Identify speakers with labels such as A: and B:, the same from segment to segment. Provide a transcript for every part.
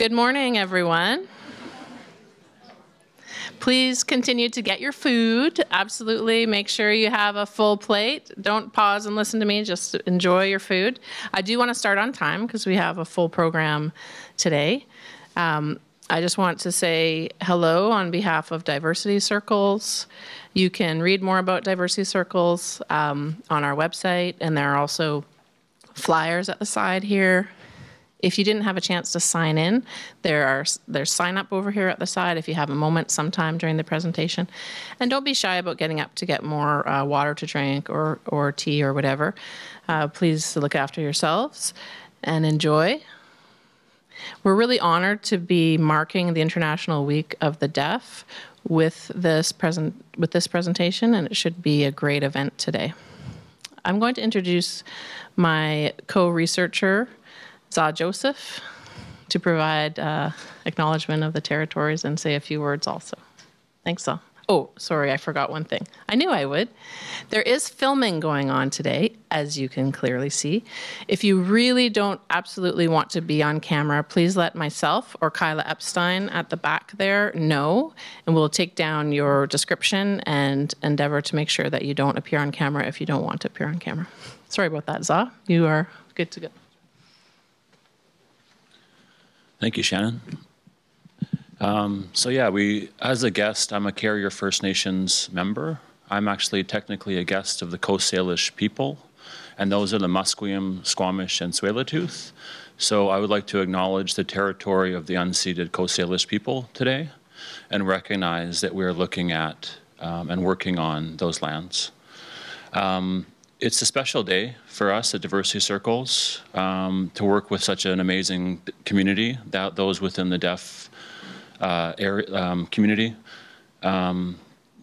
A: Good morning, everyone. Please continue to get your food. Absolutely, make sure you have a full plate. Don't pause and listen to me, just enjoy your food. I do want to start on time because we have a full program today. I just want to say hello on behalf of Diversity Circles. You can read more about Diversity Circles on our website, and there are also flyers at the side here. If you didn't have a chance to sign in, there's sign up over here at the side if you have a moment sometime during the presentation. And don't be shy about getting up to get more water to drink or tea or whatever. Please look after yourselves and enjoy. We're really honored to be marking the International Week of the Deaf with this presentation, and it should be a great event today. I'm going to introduce my co-researcher, Za Joseph, to provide acknowledgement of the territories and say a few words also. Thanks, Za. Oh, sorry, I forgot one thing. I knew I would. There is filming going on today, as you can clearly see. If you really don't absolutely want to be on camera, please let myself or Kyla Epstein at the back there know, and we'll take down your description and endeavor to make sure that you don't appear on camera if you don't want to appear on camera. Sorry about that, Za. You are good to go.
B: Thank you, Shannon. So yeah, as a guest, I'm a Carrier First Nations member. I'm actually technically a guest of the Coast Salish people, and those are the Musqueam, Squamish, and Tsleil-Waututh. So I would like to acknowledge the territory of the unceded Coast Salish people today and recognize that we're looking at and working on those lands. It's a special day for us at Diversity Circles to work with such an amazing community, those within the deaf community.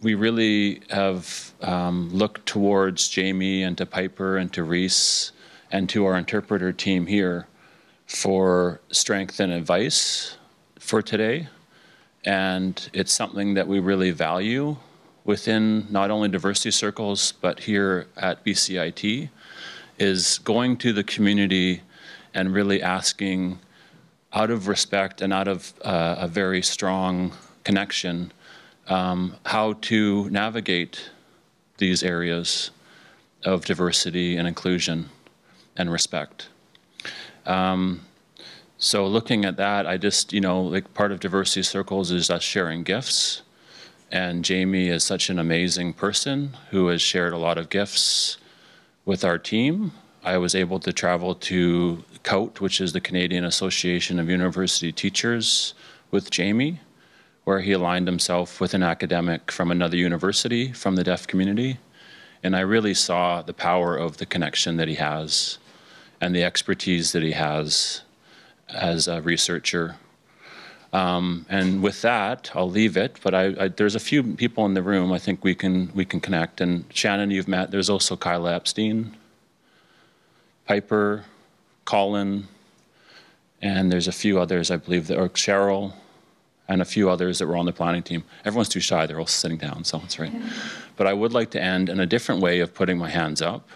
B: We really have looked towards Jamie and to Piper and to Reese and to our interpreter team here for strength and advice for today. And it's something that we really value within not only Diversity Circles, but here at BCIT, is going to the community and really asking, out of respect and out of a very strong connection, how to navigate these areas of diversity and inclusion and respect. So looking at that, I just, like part of Diversity Circles is us sharing gifts. And Jamie is such an amazing person who has shared a lot of gifts with our team. I was able to travel to COUT, which is the Canadian Association of University Teachers, with Jamie, where he aligned himself with an academic from another university from the deaf community. And I really saw the power of the connection that he has and the expertise that he has as a researcher. And with that, I'll leave it, but there's a few people in the room I think we can connect. And Shannon, you've met, there's also Kyla Epstein, Piper, Colin, and there's a few others, I believe, or Cheryl, and a few others that were on the planning team. Everyone's too shy, they're all sitting down, so that's right. But I would like to end in a different way of putting my hands up.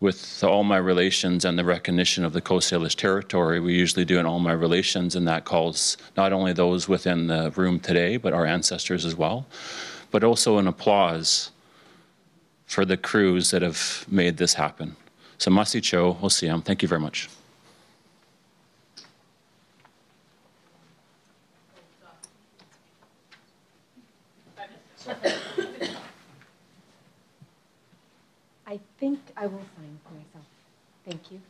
B: With all my relations and the recognition of the Coast Salish territory, we usually do in all my relations, and that calls not only those within the room today, but our ancestors as well, but also an applause for the crews that have made this happen. So Masi Cho, Osiam, thank you very much.
C: I think I will sign for myself. Thank you.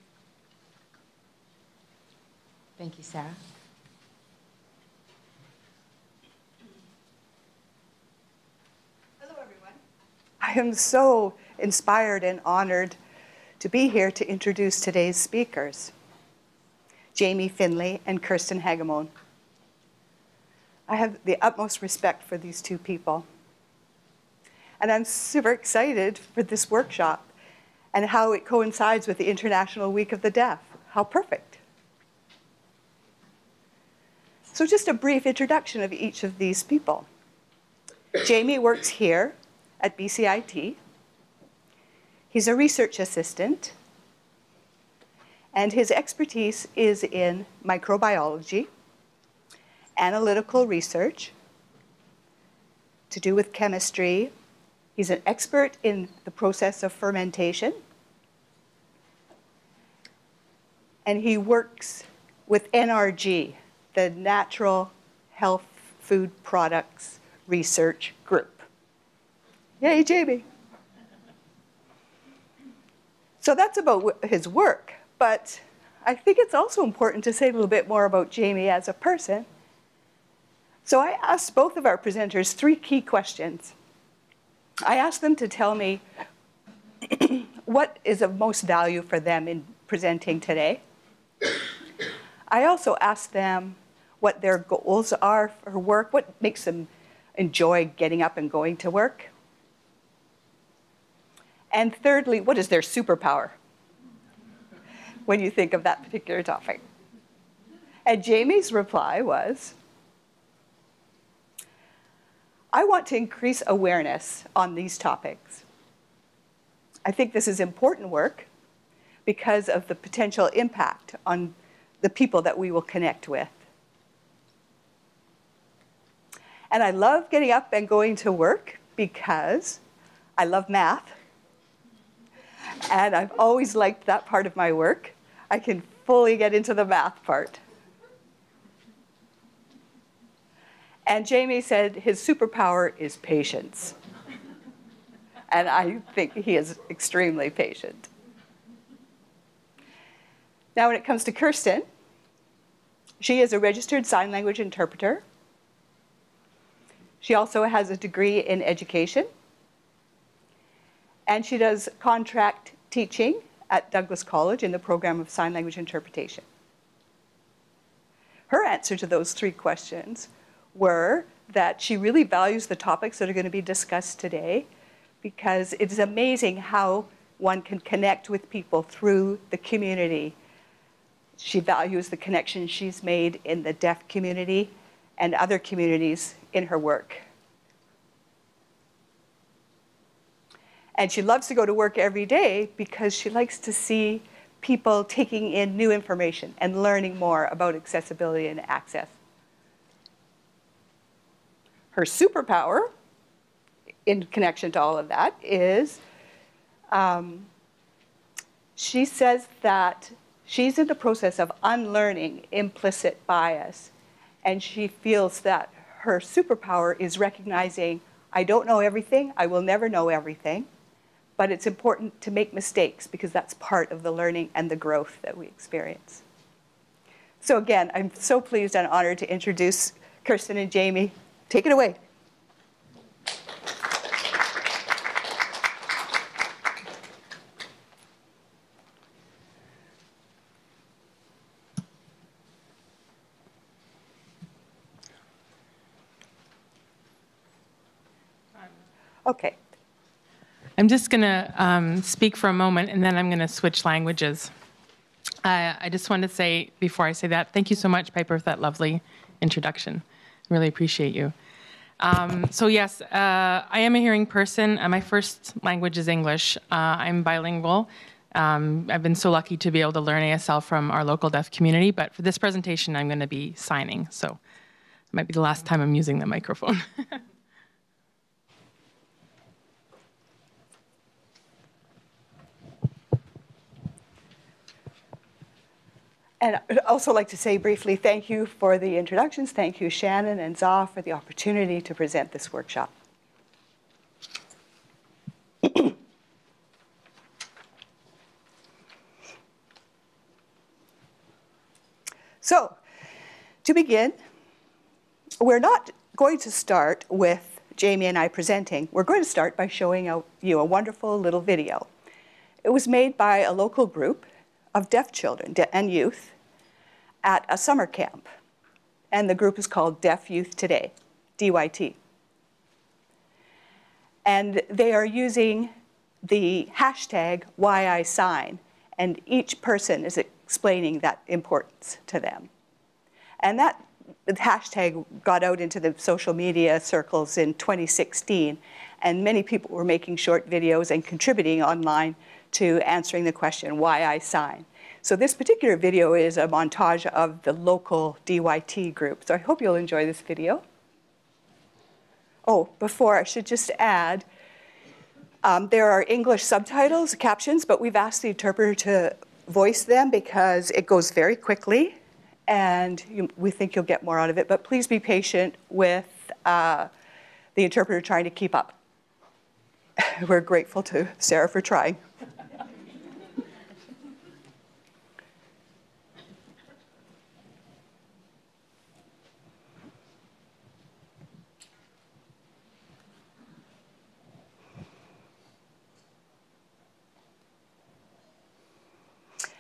C: Thank you, Sarah.
D: Hello, everyone. I am so inspired and honored to be here to introduce today's speakers, Jamie Finley and Kirsten Hagamone. I have the utmost respect for these two people. And I'm super excited for this workshop and how it coincides with the International Week of the Deaf. How perfect. So just a brief introduction of each of these people. Jamie works here at BCIT. He's a research assistant, and his expertise is in microbiology, analytical research to do with chemistry. He's an expert in the process of fermentation. And he works with NRG, the Natural Health Food Products Research Group. Yay, Jamie. So that's about his work, but I think it's also important to say a little bit more about Jamie as a person. So I asked both of our presenters 3 key questions. I asked them to tell me what is of most value for them in presenting today. I also asked them what their goals are for work, what makes them enjoy getting up and going to work. And thirdly, what is their superpower when you think of that particular topic? And Jamie's reply was, I want to increase awareness on these topics. I think this is important work because of the potential impact on the people that we will connect with. And I love getting up and going to work because I love math. And I've always liked that part of my work. I can fully get into the math part. And Jamie said his superpower is patience. And I think he is extremely patient. Now, when it comes to Kirsten, she is a registered sign language interpreter. She also has a degree in education. And she does contract teaching at Douglas College in the program of sign language interpretation. Her answer to those 3 questions were that she really values the topics that are going to be discussed today because it is amazing how one can connect with people through the community. She values the connections she's made in the deaf community and other communities in her work. And she loves to go to work every day because she likes to see people taking in new information and learning more about accessibility and access. Her superpower, in connection to all of that, is she says that she's in the process of unlearning implicit bias. And she feels that her superpower is recognizing, I don't know everything, I will never know everything, but it's important to make mistakes because that's part of the learning and the growth that we experience. So again, I'm so pleased and honored to introduce Kirsten and Jamie. Take it away. Okay.
E: I'm just going to speak for a moment, and then I'm going to switch languages. I just wanted to say, before I say that, thank you so much, Piper, for that lovely introduction. I really appreciate you. So yes, I am a hearing person. My first language is English. I'm bilingual. I've been so lucky to be able to learn ASL from our local deaf community, but for this presentation, I'm going to be signing, so it might be the last time I'm using the microphone.
D: And I'd also like to say briefly thank you for the introductions. Thank you, Shannon and Zah, for the opportunity to present this workshop. So, to begin, we're not going to start with Jamie and I presenting. We're going to start by showing you a wonderful little video. It was made by a local group of deaf children and youth at a summer camp. And the group is called Deaf Youth Today, DYT. And they are using the hashtag #WhyISign, and each person is explaining that importance to them. And that hashtag got out into the social media circles in 2016, and many people were making short videos and contributing online to answering the question, why I sign. So this particular video is a montage of the local DYT group. So I hope you'll enjoy this video. Oh, before, I should just add, there are English subtitles, captions, but we've asked the interpreter to voice them because it goes very quickly, and we think you'll get more out of it. But please be patient with the interpreter trying to keep up. We're grateful to Sarah for trying.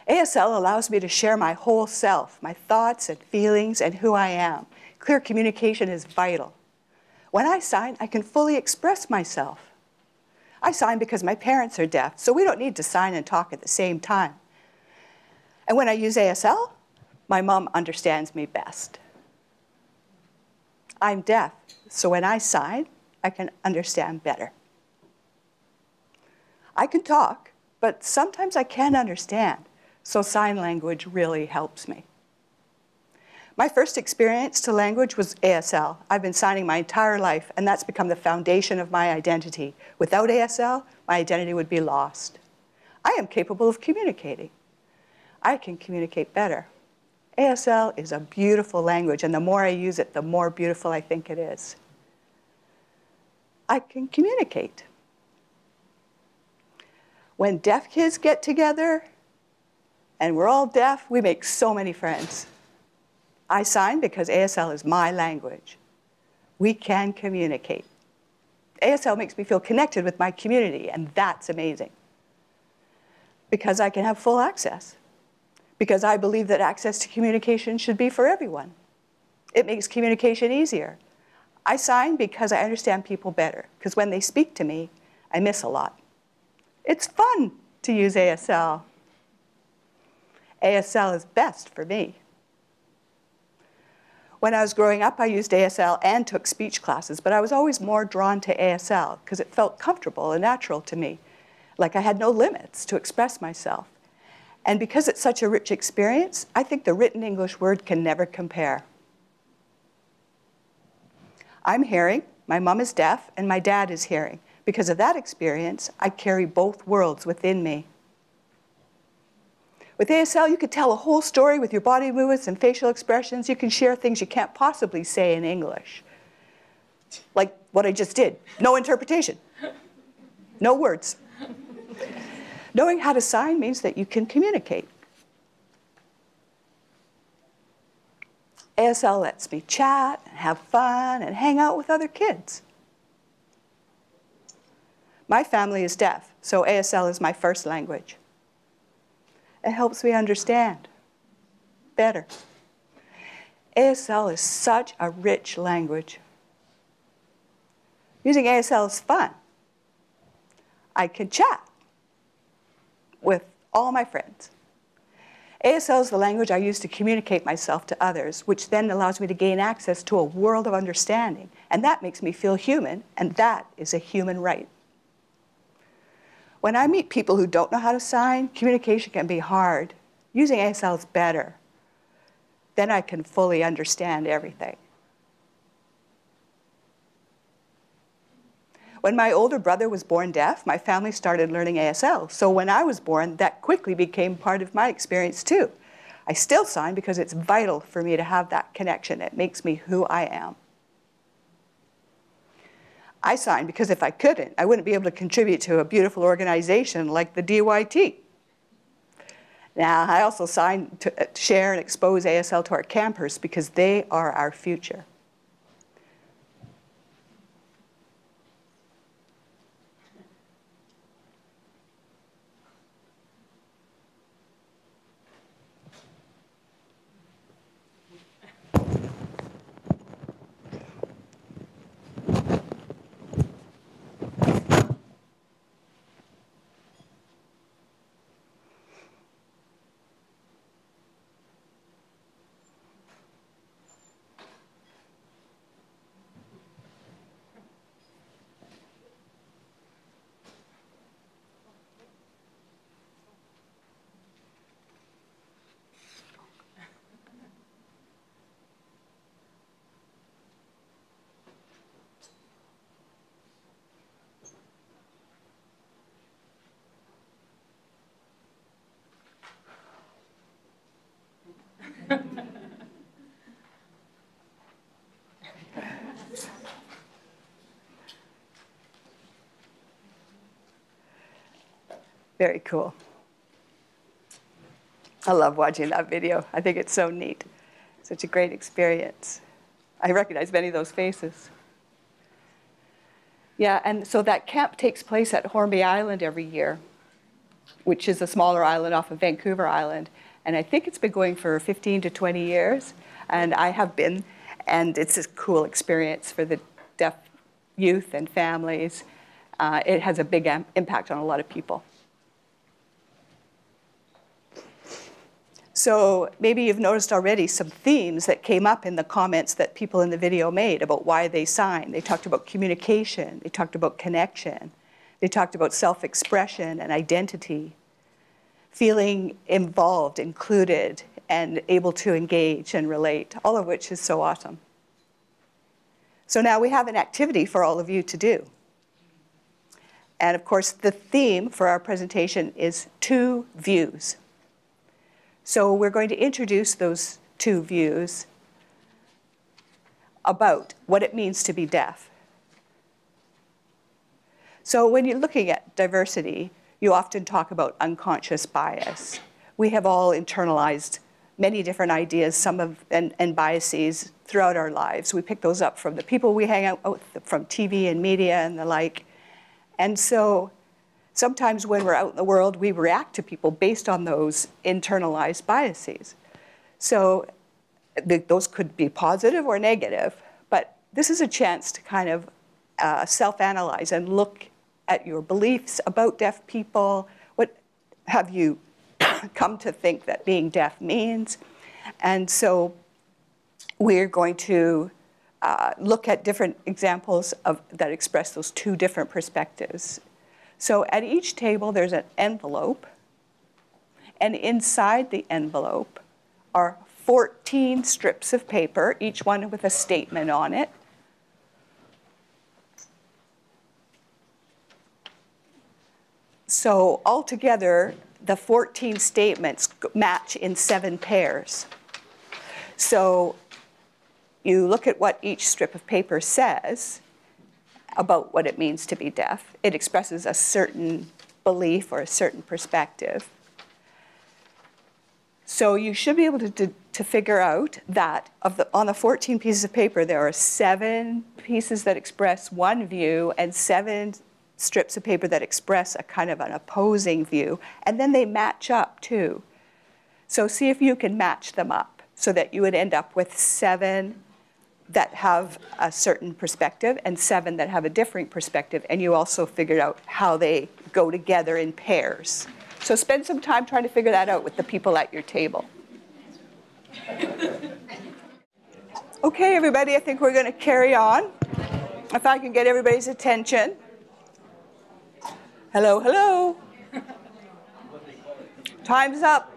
D: ASL allows me to share my whole self, my thoughts and feelings and who I am. Clear communication is vital. When I sign, I can fully express myself. I sign because my parents are deaf, so we don't need to sign and talk at the same time. And when I use ASL, my mom understands me best. I'm deaf, so when I sign, I can understand better. I can talk, but sometimes I can't understand. So sign language really helps me. My first experience to language was ASL. I've been signing my entire life, and that's become the foundation of my identity. Without ASL, my identity would be lost. I am capable of communicating. I can communicate better. ASL is a beautiful language, and the more I use it, the more beautiful I think it is. I can communicate. When deaf kids get together, and we're all deaf, we make so many friends. I sign because ASL is my language. We can communicate. ASL makes me feel connected with my community, and that's amazing. Because I can have full access. Because I believe that access to communication should be for everyone. It makes communication easier. I sign because I understand people better, because when they speak to me, I miss a lot. It's fun to use ASL. ASL is best for me. When I was growing up, I used ASL and took speech classes, but I was always more drawn to ASL because it felt comfortable and natural to me, like I had no limits to express myself. And because it's such a rich experience, I think the written English word can never compare. I'm hearing, my mom is deaf, and my dad is hearing. Because of that experience, I carry both worlds within me. With ASL, you could tell a whole story with your body movements and facial expressions. You can share things you can't possibly say in English. Like what I just did. No interpretation. No words. Knowing how to sign means that you can communicate. ASL lets me chat and have fun and hang out with other kids. My family is deaf, so ASL is my first language. It helps me understand better. ASL is such a rich language. Using ASL is fun. I can chat with all my friends. ASL is the language I use to communicate myself to others, which then allows me to gain access to a world of understanding. And that makes me feel human, and that is a human right. When I meet people who don't know how to sign, communication can be hard. Using ASL is better. Then I can fully understand everything. When my older brother was born deaf, my family started learning ASL. So when I was born, that quickly became part of my experience too. I still sign because it's vital for me to have that connection. It makes me who I am. I sign because if I couldn't, I wouldn't be able to contribute to a beautiful organization like the DYT. Now, I also sign to share and expose ASL to our campers because they are our future. Very cool. I love watching that video. I think it's so neat. Such a great experience. I recognize many of those faces. Yeah, and so that camp takes place at Hornby Island every year, which is a smaller island off of Vancouver Island. And I think it's been going for 15 to 20 years. And I have been, and it's a cool experience for the deaf youth and families. It has a big impact on a lot of people. So maybe you've noticed already some themes that came up in the comments that people in the video made about why they sign. They talked about communication. They talked about connection. They talked about self-expression and identity, feeling involved, included, and able to engage and relate, all of which is so awesome. So now we have an activity for all of you to do. And of course, the theme for our presentation is 2 views. So we're going to introduce those 2 views about what it means to be deaf. So when you're looking at diversity, you often talk about unconscious bias. We have all internalized many different ideas, and biases throughout our lives. We pick those up from the people we hang out with, from TV and media and the like. And so sometimes when we're out in the world, we react to people based on those internalized biases. So those could be positive or negative, but this is a chance to kind of self-analyze and look at your beliefs about deaf people. What have you come to think that being deaf means? And so we're going to look at different examples that express those 2 different perspectives. So at each table, there's an envelope. And inside the envelope are 14 strips of paper, each one with a statement on it. So altogether, the 14 statements match in 7 pairs. So you look at what each strip of paper says about what it means to be deaf. It expresses a certain belief or a certain perspective. So you should be able to figure out that on the 14 pieces of paper, there are 7 pieces that express one view and 7 strips of paper that express a kind of an opposing view. And then they match up too. So see if you can match them up so that you would end up with 7 that have a certain perspective and 7 that have a different perspective. And you also figured out how they go together in pairs. So spend some time trying to figure that out with the people at your table. Okay, everybody, I think we're going to carry on. If I can get everybody's attention. Hello, hello. Time's up.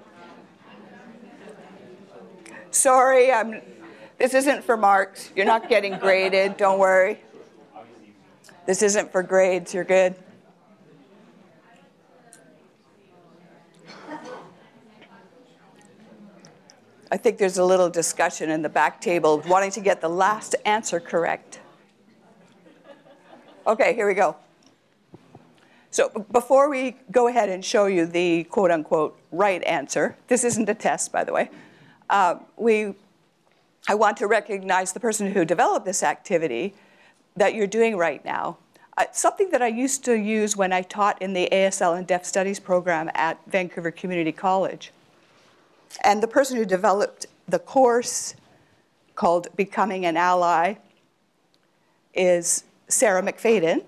D: Sorry, this isn't for marks. You're not getting graded, don't worry. This isn't for grades, you're good. I think there's a little discussion in the back table wanting to get the last answer correct. Okay, here we go. So before we go ahead and show you the quote-unquote right answer, this isn't a test, by the way, I want to recognize the person who developed this activity that you're doing right now. Something that I used to use when I taught in the ASL and Deaf Studies program at Vancouver Community College. And the person who developed the course called Becoming an Ally is Sarah McFadden,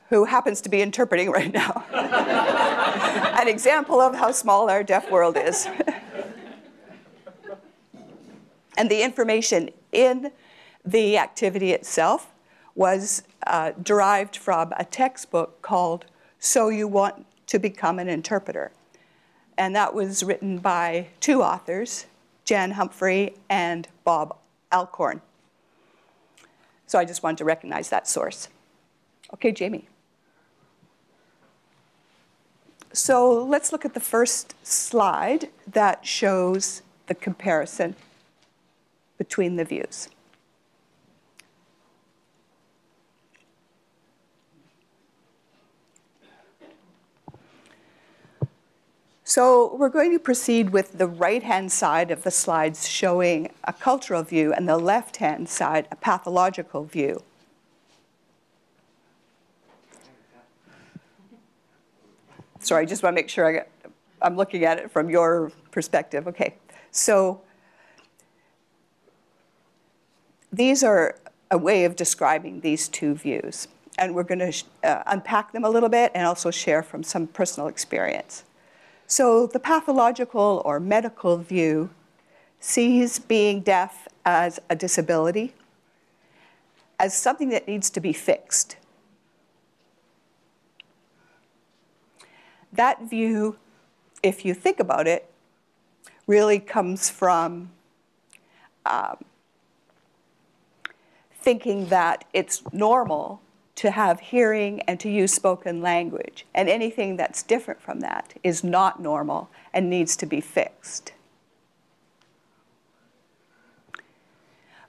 D: who happens to be interpreting right now. An example of how small our deaf world is. And the information in the activity itself was derived from a textbook called So You Want to Become an Interpreter. And that was written by 2 authors, Jan Humphrey and Bob Alcorn. So I just wanted to recognize that source. Okay, Jamie. So let's look at the first slide that shows the comparison between the views. So we're going to proceed with the right-hand side of the slides showing a cultural view and the left-hand side a pathological view. Sorry, I just want to make sure I'm looking at it from your perspective. Okay, so these are a way of describing these two views. And we're going to unpack them a little bit and also share from some personal experience. So the pathological or medical view sees being deaf as a disability, as something that needs to be fixed. That view, if you think about it, really comes from thinking that it's normal to have hearing and to use spoken language. And anything that's different from that is not normal and needs to be fixed.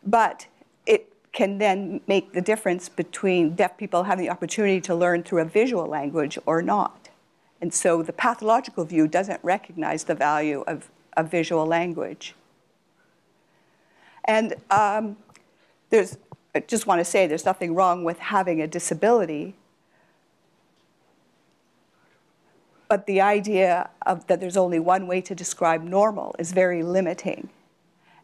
D: But it can then make the difference between deaf people having the opportunity to learn through a visual language or not. And so the pathological view doesn't recognize the value of visual language. And I just want to say there's nothing wrong with having a disability, but the idea that there's only one way to describe normal is very limiting.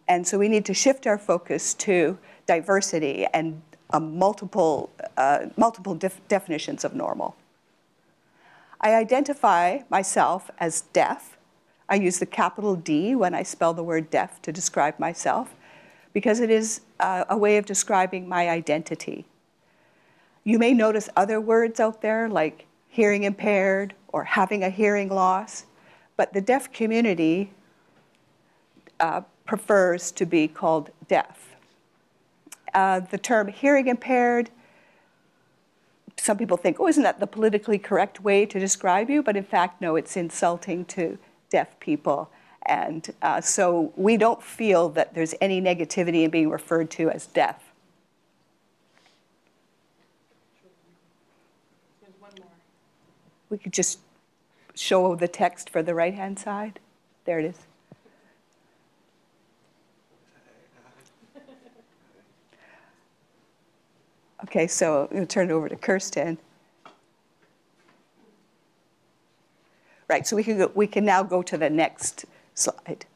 D: And so we need to shift our focus to diversity and multiple definitions of normal. I identify myself as deaf. I use the capital D when I spell the word deaf to describe myself, because it is a way of describing my identity. You may notice other words out there like hearing impaired or having a hearing loss, but the deaf community prefers to be called deaf. The term hearing impaired, some people think, oh, isn't that the politically correct way to describe you? But in fact, no, it's insulting to deaf people. And so we don't feel that there's any negativity in being referred to as deaf. There's one more. We could just show the text for the right-hand side. There it is. Okay, so I'm going to turn it over to Kirsten. Right, so we can now go to the next slide.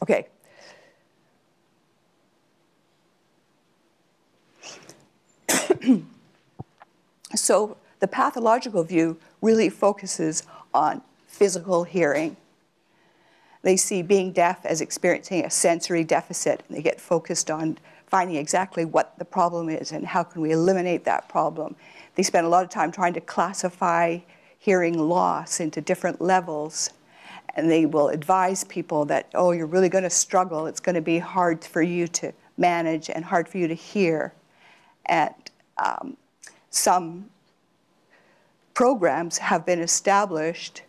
D: Okay. So the pathological view really focuses on physical hearing. They see being deaf as experiencing a sensory deficit, and they get focused on finding exactly what the problem is and how can we eliminate that problem. They spend a lot of time trying to classify hearing loss into different levels, and they will advise people that, oh, you're really going to struggle. It's going to be hard for you to manage and hard for you to hear. And some programs have been established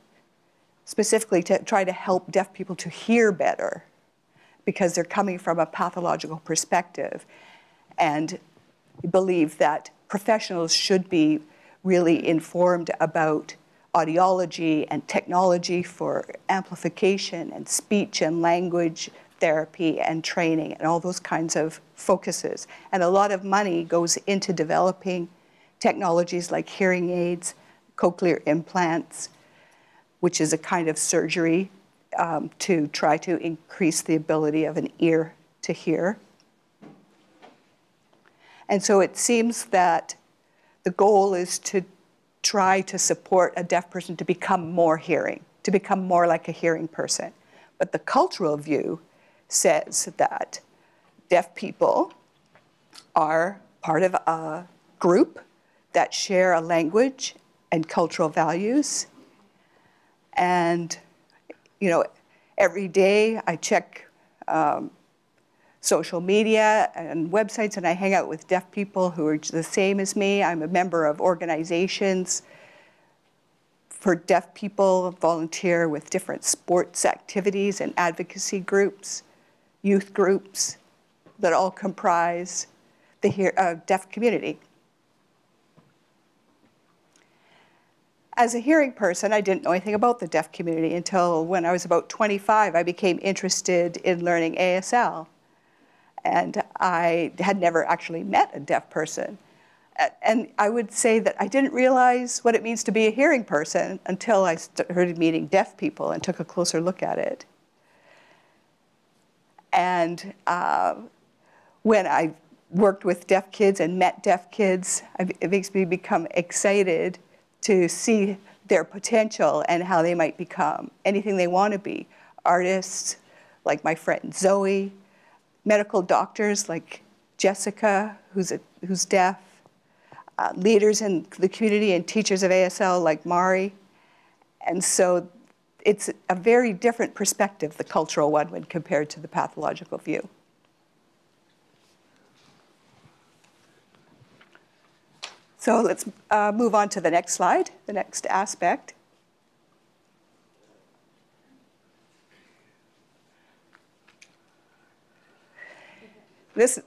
D: specifically to try to help deaf people to hear better, because they're coming from a pathological perspective and believe that professionals should be really informed about audiology and technology for amplification and speech and language therapy and training and all those kinds of focuses. And a lot of money goes into developing technologies like hearing aids, cochlear implants, which is a kind of surgery to try to increase the ability of an ear to hear. And so it seems that the goal is to try to support a deaf person to become more hearing, to become more like a hearing person. But the cultural view says that deaf people are part of a group that share a language and cultural values. And, you know, every day I check social media and websites, and I hang out with deaf people who are the same as me. I'm a member of organizations for deaf people, volunteer with different sports activities and advocacy groups, youth groups that all comprise the deaf community. As a hearing person, I didn't know anything about the deaf community until when I was about 25, I became interested in learning ASL. And I had never actually met a deaf person. And I would say that I didn't realize what it means to be a hearing person until I started meeting deaf people and took a closer look at it. And when I worked with deaf kids and met deaf kids, it makes me become excited to see their potential and how they might become anything they want to be. Artists, like my friend Zoe, medical doctors like Jessica, who's deaf, leaders in the community and teachers of ASL like Mari. And so it's a very different perspective, the cultural one, when compared to the pathological view. So let's move on to the next slide, the next aspect. There's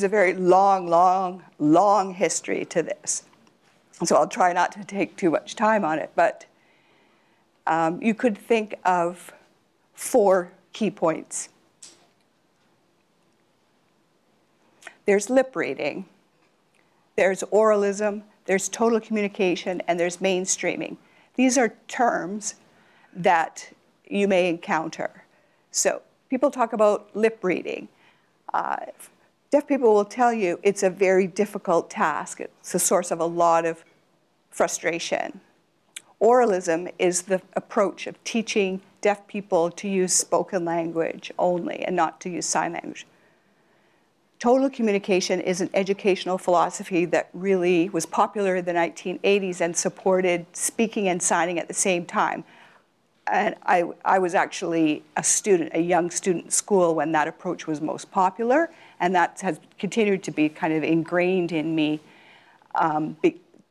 D: a very long history to this. So I'll try not to take too much time on it, but you could think of 4 key points. There's lip reading. There's oralism, there's total communication, and there's mainstreaming. These are terms that you may encounter. So people talk about lip reading. Deaf people will tell you it's a very difficult task. It's a source of a lot of frustration. Oralism is the approach of teaching deaf people to use spoken language only and not to use sign language. Total communication is an educational philosophy that really was popular in the 1980s and supported speaking and signing at the same time. And I was actually a young student in school when that approach was most popular, and that has continued to be kind of ingrained in me.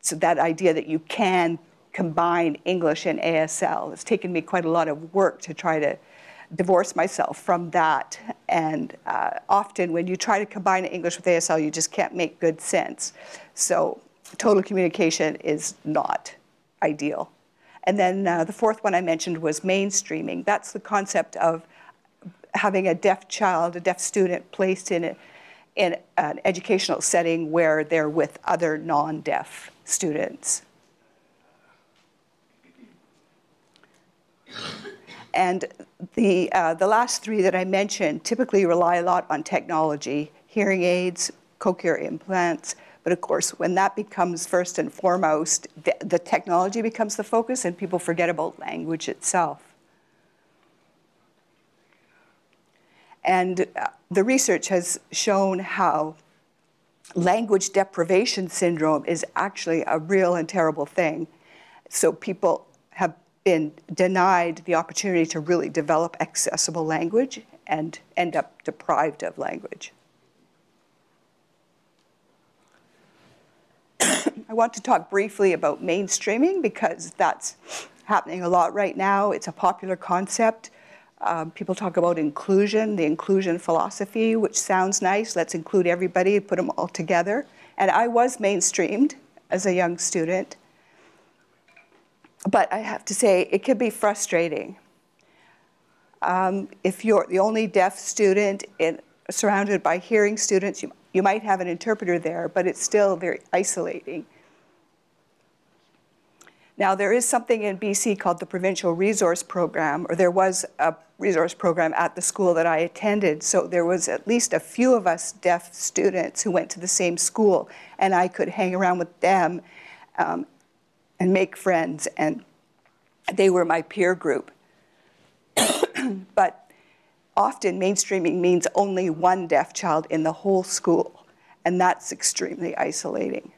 D: So that idea that you can combine English and ASL. It's taken me quite a lot of work to try to divorce myself from that. And often when you try to combine English with ASL, you just can't make good sense. So total communication is not ideal. And then the 4th one I mentioned was mainstreaming. That's the concept of having a deaf child, a deaf student placed in an educational setting where they're with other non-deaf students. And the last 3 that I mentioned typically rely a lot on technology, hearing aids, cochlear implants. But of course, when that becomes first and foremost, the technology becomes the focus and people forget about language itself. And the research has shown how language deprivation syndrome is actually a real and terrible thing. So people have been denied the opportunity to really develop accessible language and end up deprived of language. I want to talk briefly about mainstreaming because that's happening a lot right now. It's a popular concept. People talk about inclusion, the inclusion philosophy, which sounds nice. Let's include everybody, put them all together. And I was mainstreamed as a young student. But I have to say, it can be frustrating. If you're the only deaf student surrounded by hearing students, you might have an interpreter there, but it's still very isolating. Now, there is something in BC called the Provincial Resource Program, or there was a resource program at the school that I attended. So there was at least a few of us deaf students who went to the same school, and I could hang around with them and make friends, and they were my peer group. But often mainstreaming means only one deaf child in the whole school, and that's extremely isolating.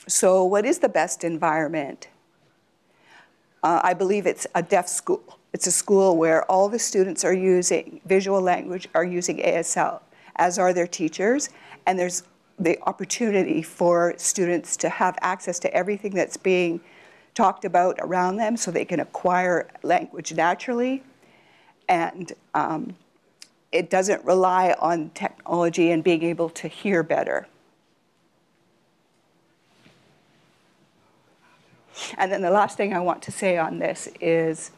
D: So what is the best environment? I believe it's a deaf school. It's a school where all the students are using visual language, are using ASL, as are their teachers, and there's the opportunity for students to have access to everything that's being talked about around them so they can acquire language naturally. And it doesn't rely on technology and being able to hear better. And then the last thing I want to say on this is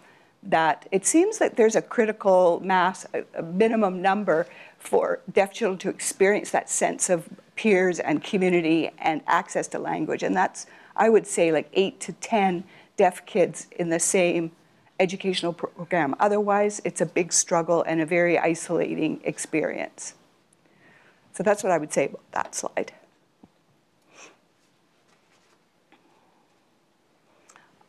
D: that it seems that there's a critical mass, a minimum number for deaf children to experience that sense of peers and community and access to language. And that's, I would say, like 8 to 10 deaf kids in the same educational program. Otherwise, it's a big struggle and a very isolating experience. So that's what I would say about that slide.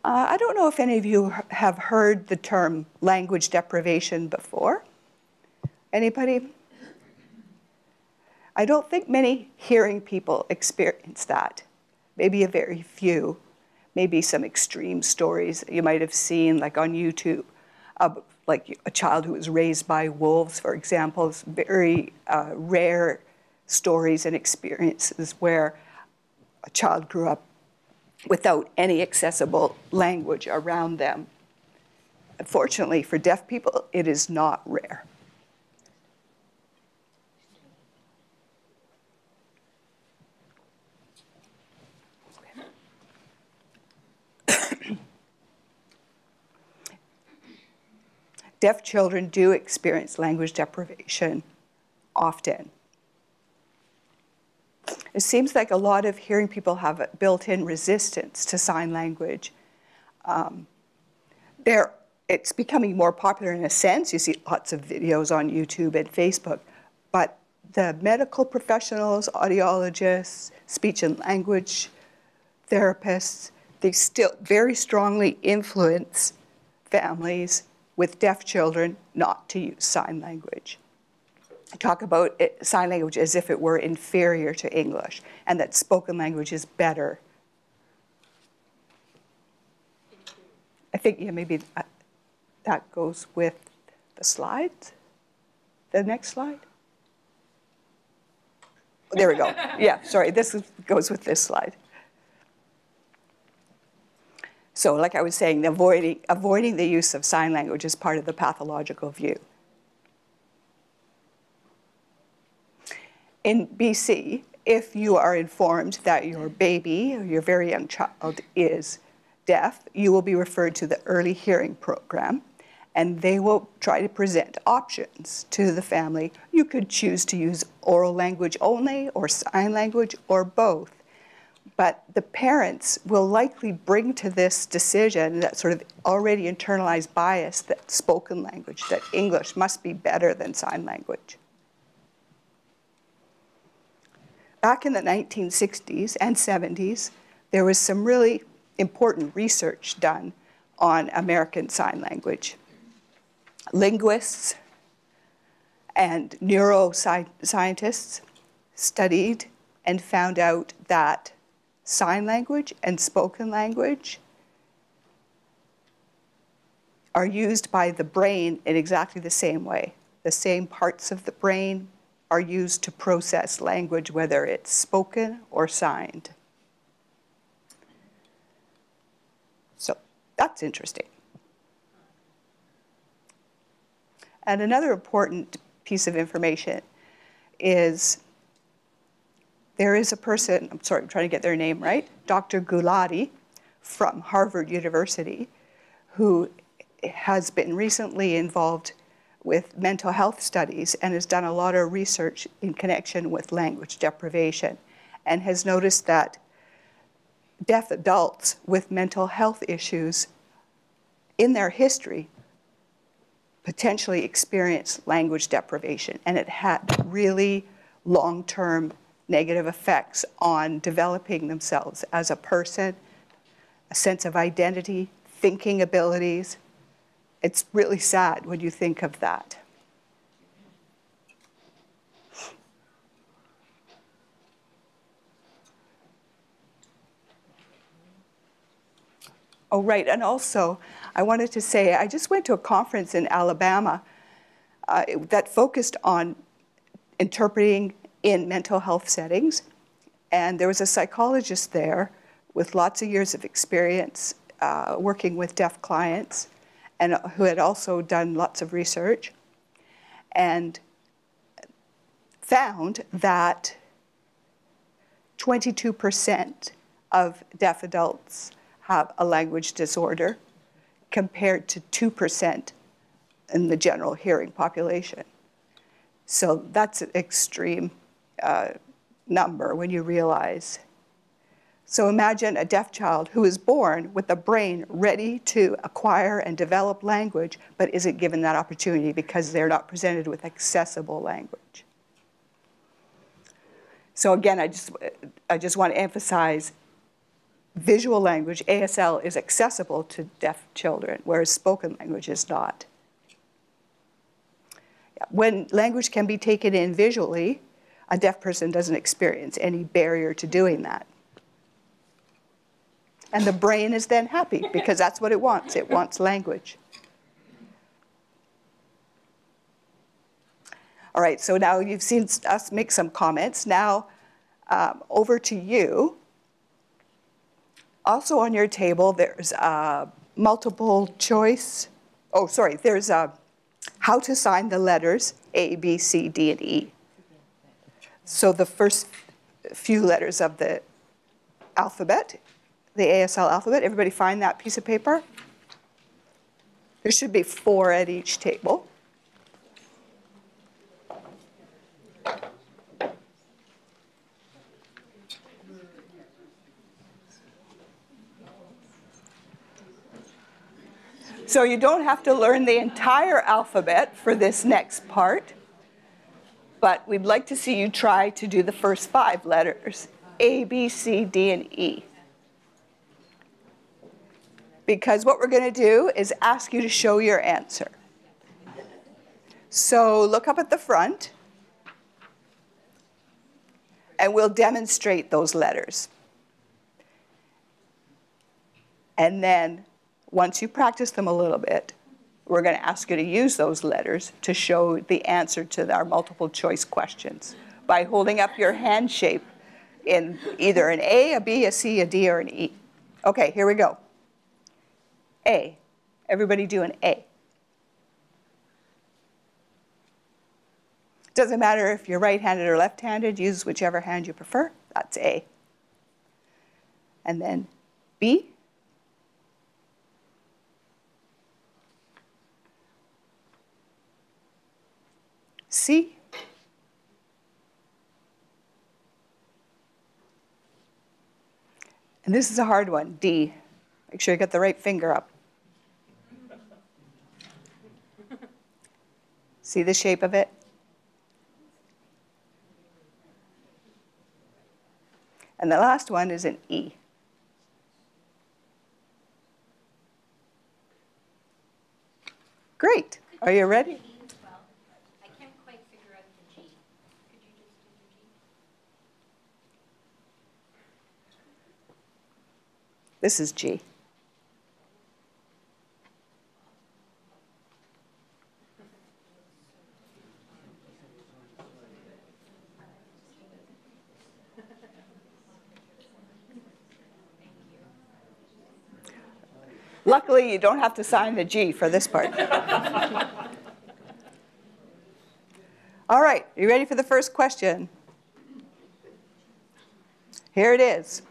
D: I don't know if any of you have heard the term language deprivation before. Anybody? I don't think many hearing people experience that. Maybe a very few. Maybe some extreme stories you might have seen, like on YouTube, like a child who was raised by wolves, for example. It's very rare stories and experiences where a child grew up without any accessible language around them. Unfortunately, for deaf people, it is not rare. Deaf children do experience language deprivation often. It seems like a lot of hearing people have a built-in resistance to sign language. It's becoming more popular in a sense. You see lots of videos on YouTube and Facebook, but the medical professionals, audiologists, speech and language therapists, they still very strongly influence families with deaf children not to use sign language. Talk about sign language as if it were inferior to English, and that spoken language is better. I think, yeah, maybe that goes with the slides. The next slide. There we go. Yeah, sorry, goes with this slide. So like I was saying, avoiding the use of sign language is part of the pathological view. In BC, if you are informed that your baby or your very young child is deaf, you will be referred to the early hearing program, and they will try to present options to the family. You could choose to use oral language only, or sign language, or both. But the parents will likely bring to this decision that sort of already internalized bias that spoken language, that English must be better than sign language. Back in the 1960s and 70s, there was some really important research done on American Sign Language. Linguists and neuroscientists studied and found out that sign language and spoken language are used by the brain in exactly the same way. The same parts of the brain are used to process language, whether it's spoken or signed. So that's interesting. And another important piece of information is there is a person, I'm sorry, I'm trying to get their name right, Dr. Gulati from Harvard University, who has been recently involved with mental health studies and has done a lot of research in connection with language deprivation, and has noticed that deaf adults with mental health issues in their history potentially experienced language deprivation, and it had really long-term negative effects on developing themselves as a person, a sense of identity, thinking abilities. It's really sad when you think of that. Oh, right, and also, I wanted to say, I just went to a conference in Alabama that focused on interpreting in mental health settings, and there was a psychologist there with lots of years of experience working with deaf clients, and who had also done lots of research. And found that 22% of deaf adults have a language disorder compared to 2% in the general hearing population. So that's an extreme number when you realize. So imagine a deaf child who is born with a brain ready to acquire and develop language, but isn't given that opportunity because they're not presented with accessible language. So again, I just want to emphasize visual language, ASL, is accessible to deaf children, whereas spoken language is not. When language can be taken in visually, a deaf person doesn't experience any barrier to doing that. And the brain is then happy because that's what it wants. It wants language. All right, so now you've seen us make some comments. Now, over to you. Also on your table, there's multiple choice. Oh, sorry, there's how to sign the letters A, B, C, D, and E. So the first few letters of the alphabet, the ASL alphabet. Everybody find that piece of paper? There should be 4 at each table. So you don't have to learn the entire alphabet for this next part, but we'd like to see you try to do the first 5 letters, A, B, C, D, and E. Because what we're going to do is ask you to show your answer. So look up at the front, and we'll demonstrate those letters. And then once you practice them a little bit, we're going to ask you to use those letters to show the answer to our multiple choice questions by holding up your hand shape in either an A, a B, a C, a D, or an E. Okay, here we go. A. Everybody do an A. Doesn't matter if you're right-handed or left-handed, use whichever hand you prefer. That's A. And then B. C. And this is a hard one, D. Make sure you get the right finger up. See the shape of it? And the last one is an E. Great. Are you ready?
F: I can't quite figure out the G. Could you just do the G?
D: This is G. Luckily, you don't have to sign the G for this part. All right, you ready for the first question? Here it is.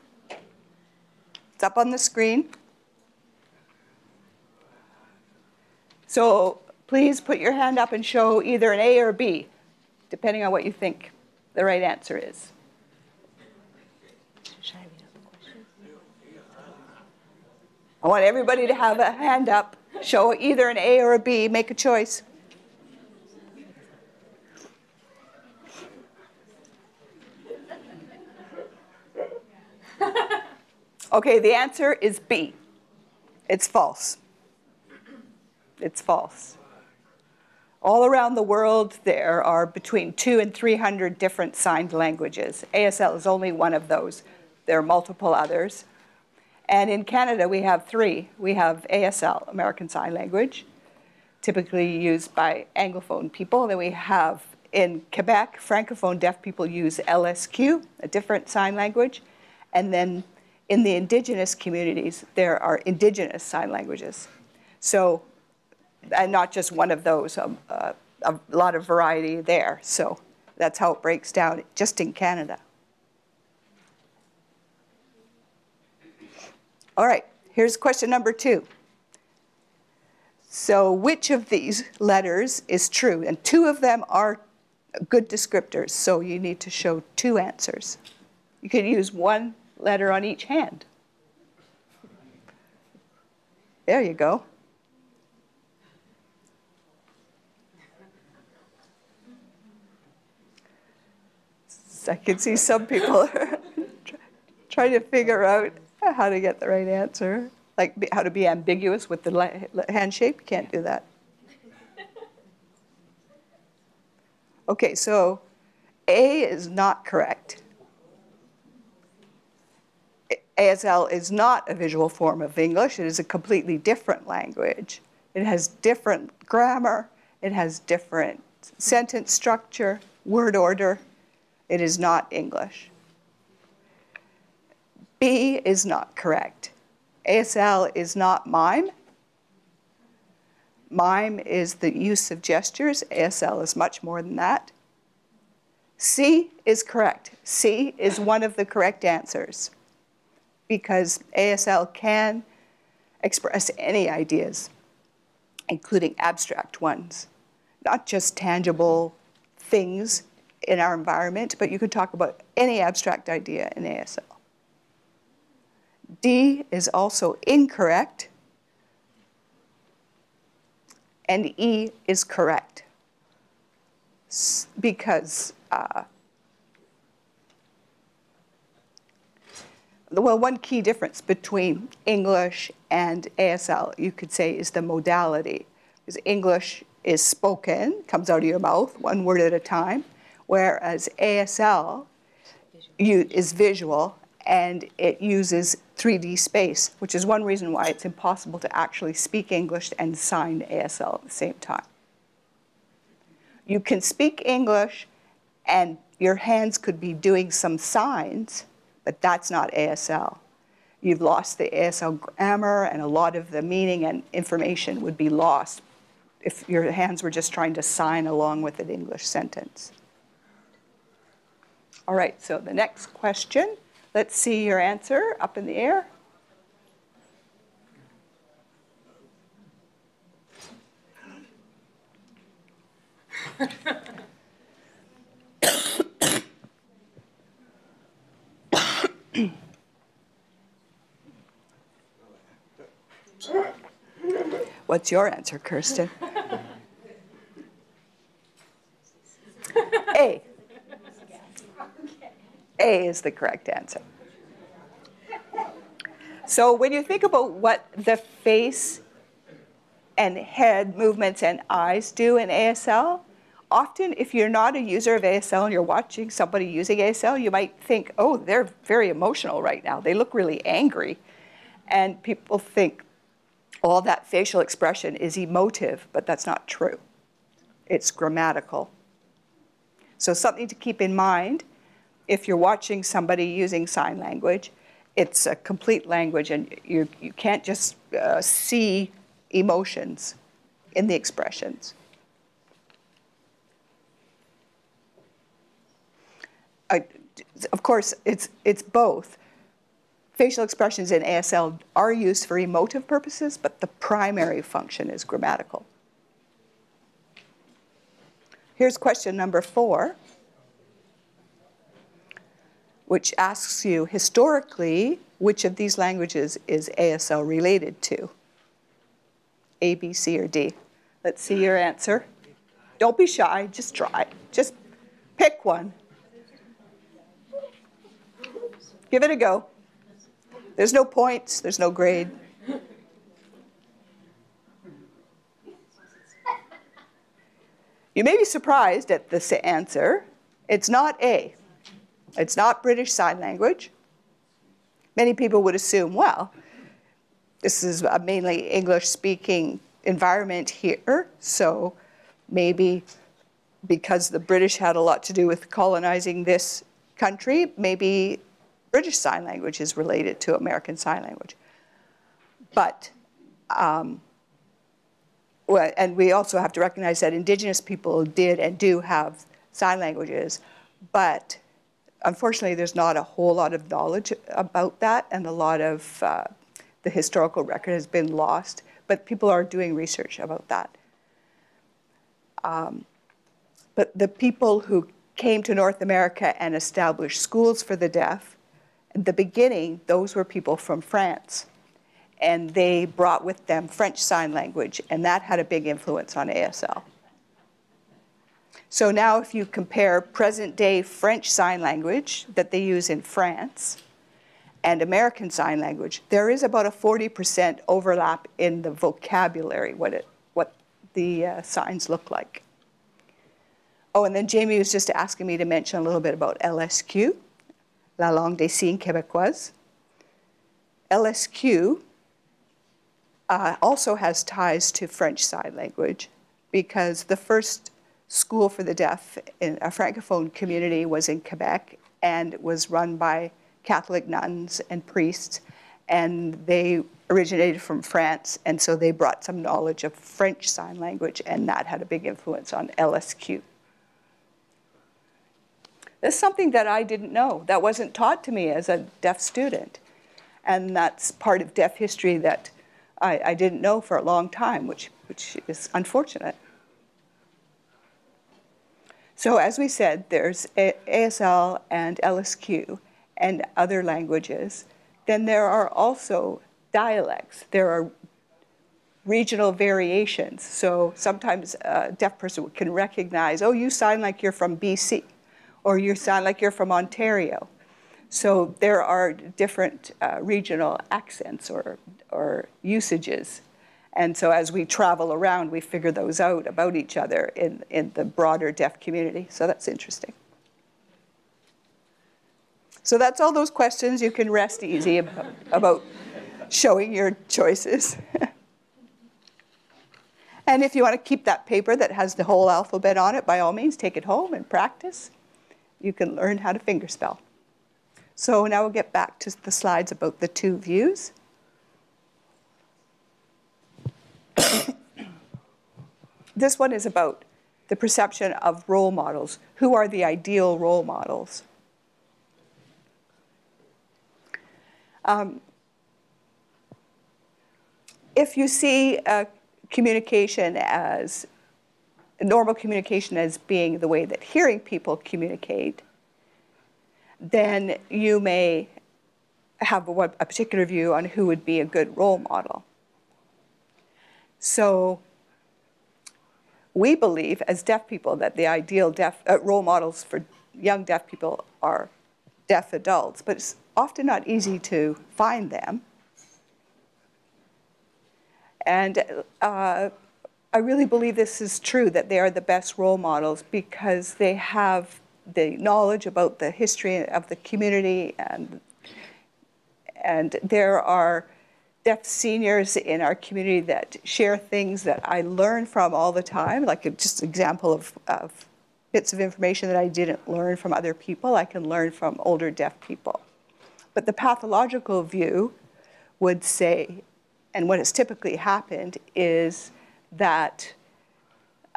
D: It's up on the screen. So please put your hand up and show either an A or B, depending on what you think the right answer is. I want everybody to have a hand up, show either an A or a B, make a choice. Okay, the answer is B. It's false. It's false. All around the world, there are between 200 and 300 different signed languages. ASL is only one of those. There are multiple others. And in Canada, we have 3. We have ASL, American Sign Language, typically used by Anglophone people. Then we have, in Quebec, Francophone deaf people use LSQ, a different sign language. And then in the Indigenous communities, there are Indigenous sign languages. So, and not just one of those, a lot of variety there. So That's how it breaks down just in Canada. All right, here's question number 2. So which of these letters is true? And 2 of them are good descriptors, so you need to show 2 answers. You can use 1 letter on each hand. There you go. I can see some people trying to figure out how to get the right answer, like how to be ambiguous with the hand shape. You can't do that. Okay, so A is not correct. ASL is not a visual form of English. It is a completely different language. It has different grammar. It has different sentence structure, word order. It is not English. B is not correct. ASL is not mime. Mime is the use of gestures. ASL is much more than that. C is correct. C is one of the correct answers because ASL can express any ideas, including abstract ones, not just tangible things in our environment, but you could talk about any abstract idea in ASL. D is also incorrect, and E is correct because, well, one key difference between English and ASL, you could say, is the modality. Because English is spoken, comes out of your mouth, 1 word at a time, whereas ASL is visual, and it uses 3D space, which is one reason why it's impossible to actually speak English and sign ASL at the same time. You can speak English, and your hands could be doing some signs, but that's not ASL. You've lost the ASL grammar, and a lot of the meaning and information would be lost if your hands were just trying to sign along with an English sentence. All right, so the next question. Let's see your answer up in the air. What's your answer, Kirsten? A. A is the correct answer. So when you think about what the face and head movements and eyes do in ASL, often if you're not a user of ASL and you're watching somebody using ASL, you might think, oh, they're very emotional right now. They look really angry. And people think all that facial expression is emotive, but that's not true. It's grammatical. So something to keep in mind. If you're watching somebody using sign language, it's a complete language, and you can't just see emotions in the expressions. Of course, it's both. Facial expressions in ASL are used for emotive purposes, but the primary function is grammatical. Here's question number 4. Which asks you, historically, which of these languages is ASL related to? A, B, C, or D? Let's see your answer. Don't be shy, just try. Just pick one. Give it a go. There's no points, there's no grade. You may be surprised at this answer. It's not A. It's not British Sign Language. Many people would assume, well, this is a mainly English-speaking environment here, so maybe because the British had a lot to do with colonizing this country, maybe British Sign Language is related to American Sign Language. But, well, and we also have to recognize that Indigenous people did and do have sign languages, but unfortunately there's not a whole lot of knowledge about that, and a lot of the historical record has been lost, but people are doing research about that. But the people who came to North America and established schools for the deaf, at the beginning, those were people from France. And they brought with them French Sign Language, and that had a big influence on ASL. So now if you compare present-day French Sign Language that they use in France and American Sign Language, there is about a 40% overlap in the vocabulary, what the signs look like. Oh, and then Jamie was just asking me to mention a little bit about LSQ, La Langue des Signes Québécoise. LSQ also has ties to French Sign Language, because the first school for the deaf in a Francophone community was in Quebec, and it was run by Catholic nuns and priests, and they originated from France, and so they brought some knowledge of French Sign Language, and that had a big influence on LSQ. That's something that I didn't know. That wasn't taught to me as a deaf student, and that's part of deaf history that I didn't know for a long time, which is unfortunate. So as we said, there's ASL and LSQ and other languages. Then there are also dialects. There are regional variations. So sometimes a deaf person can recognize, oh, you sound like you're from BC, or you sound like you're from Ontario. So there are different regional accents or usages. And so as we travel around, we figure those out about each other in the broader deaf community. So that's interesting. So that's all those questions. You can rest easy about showing your choices. And if you want to keep that paper that has the whole alphabet on it, by all means, take it home and practice. You can learn how to fingerspell. So now we'll get back to the slides about the two views. This one is about the perception of role models. Who are the ideal role models? If you see communication as normal communication as being the way that hearing people communicate, then you may have a particular view on who would be a good role model. So we believe as deaf people that the ideal role models for young deaf people are deaf adults, but it's often not easy to find them. And I really believe this is true, that they are the best role models because they have the knowledge about the history of the community, and there are deaf seniors in our community that share things that I learn from all the time, like just an example of bits of information that I didn't learn from other people, I can learn from older deaf people. But the pathological view would say, and what has typically happened is that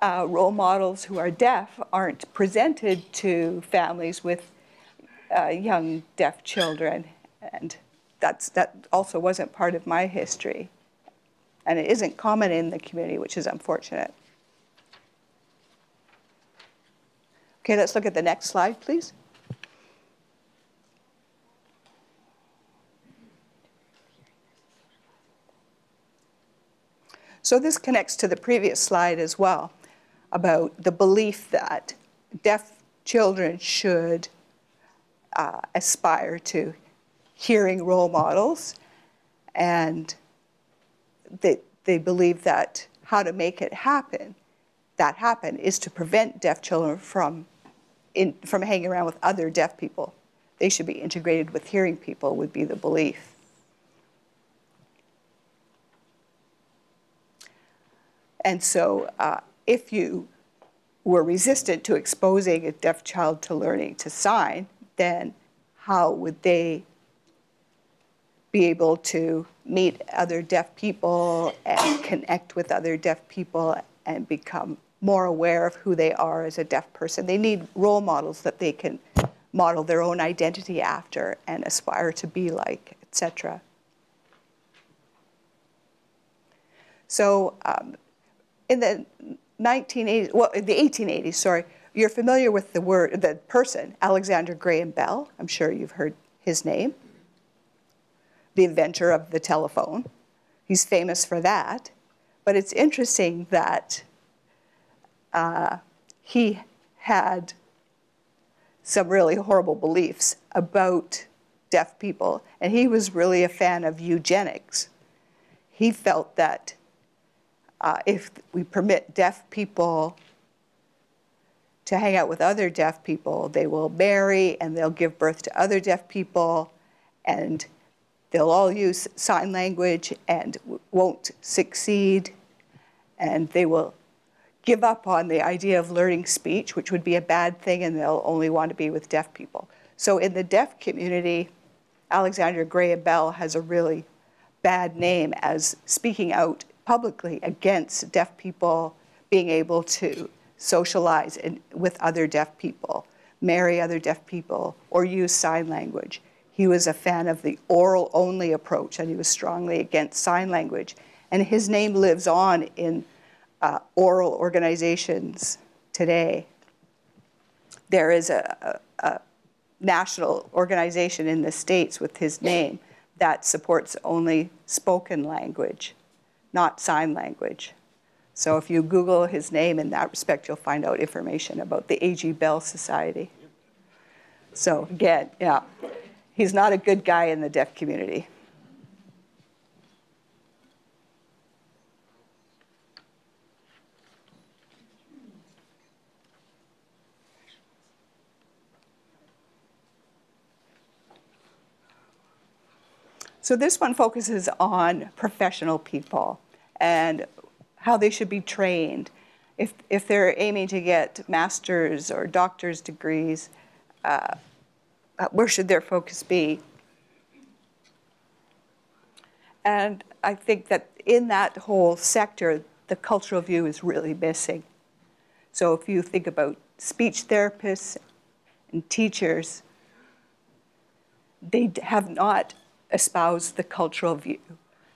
D: role models who are deaf aren't presented to families with young deaf children, and that also wasn't part of my history. And it isn't common in the community, which is unfortunate. Okay, let's look at the next slide, please. So this connects to the previous slide as well, about the belief that deaf children should aspire to hearing role models, and they believe that how to make it happen is to prevent deaf children from hanging around with other deaf people. They should be integrated with hearing people, would be the belief. And so if you were resistant to exposing a deaf child to learning to sign, then how would they be able to meet other deaf people and connect with other deaf people and become more aware of who they are as a deaf person. They need role models that they can model their own identity after and aspire to be like, etc. So in the 1980s, well, in the 1880s, sorry, you're familiar with the person, Alexander Graham Bell. I'm sure you've heard his name. The inventor of the telephone. He's famous for that. But it's interesting that he had some really horrible beliefs about deaf people, and he was really a fan of eugenics. He felt that if we permit deaf people to hang out with other deaf people, they will marry and they'll give birth to other deaf people, and they'll all use sign language and won't succeed, and they will give up on the idea of learning speech, which would be a bad thing, and they'll only want to be with deaf people. So in the deaf community, Alexander Graham Bell has a really bad name as speaking out publicly against deaf people being able to socialize with other deaf people, marry other deaf people, or use sign language. He was a fan of the oral-only approach, and he was strongly against sign language. And his name lives on in oral organizations today. There is a national organization in the States with his name that supports only spoken language, not sign language. So if you Google his name in that respect, you'll find out information about the A.G. Bell Society. So again, yeah, he's not a good guy in the deaf community. So this one focuses on professional people and how they should be trained. If they're aiming to get master's or doctor's degrees, where should their focus be? And I think that in that whole sector, the cultural view is really missing. So if you think about speech therapists and teachers, they have not espoused the cultural view.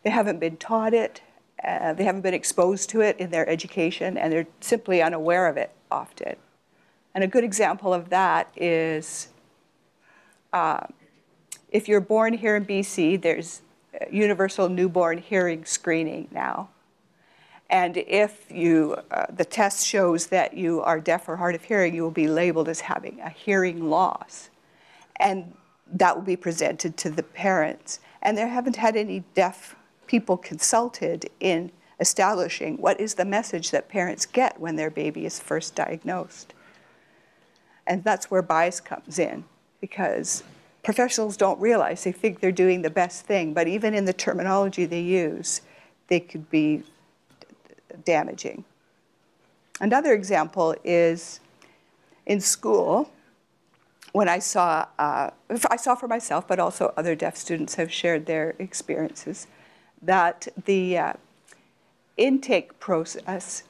D: They haven't been taught it, they haven't been exposed to it in their education, and they're simply unaware of it often. And a good example of that is if you're born here in BC, there's universal newborn hearing screening now. And if the test shows that you are deaf or hard of hearing, you will be labeled as having a hearing loss. And that will be presented to the parents. And there haven't had any deaf people consulted in establishing what is the message that parents get when their baby is first diagnosed. And that's where bias comes in, because professionals don't realize, they think they're doing the best thing, but even in the terminology they use, they could be damaging. Another example is in school, when I saw for myself, but also other deaf students have shared their experiences, that the intake process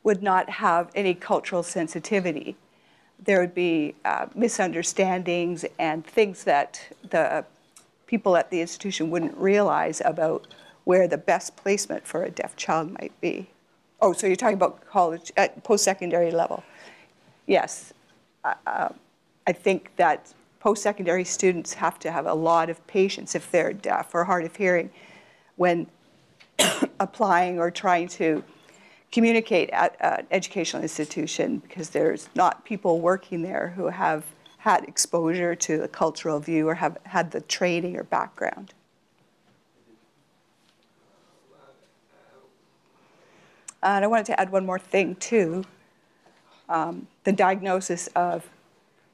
D: would not have any cultural sensitivity. There would be misunderstandings and things that the people at the institution wouldn't realize about where the best placement for a deaf child might be. Oh, so you're talking about college, at post-secondary level. Yes. I think that post-secondary students have to have a lot of patience if they're deaf or hard of hearing when applying or trying to communicate at an educational institution, because there's not people working there who have had exposure to the cultural view or have had the training or background. And I wanted to add one more thing too. The diagnosis of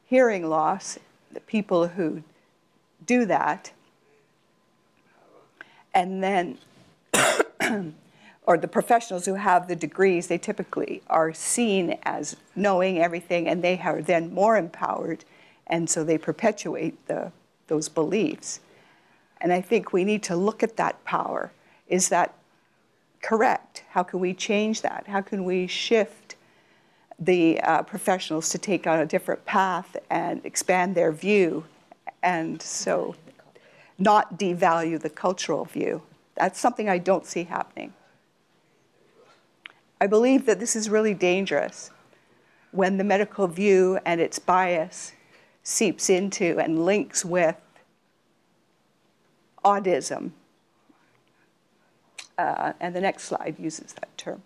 D: hearing loss, the people who do that, and then, or the professionals who have the degrees, they typically are seen as knowing everything, and they are then more empowered, and so they perpetuate those beliefs. And I think we need to look at that power. Is that correct? How can we change that? How can we shift the professionals to take on a different path and expand their view, and so not devalue the cultural view? That's something I don't see happening. I believe that this is really dangerous when the medical view and its bias seeps into and links with Audism. And the next slide uses that term.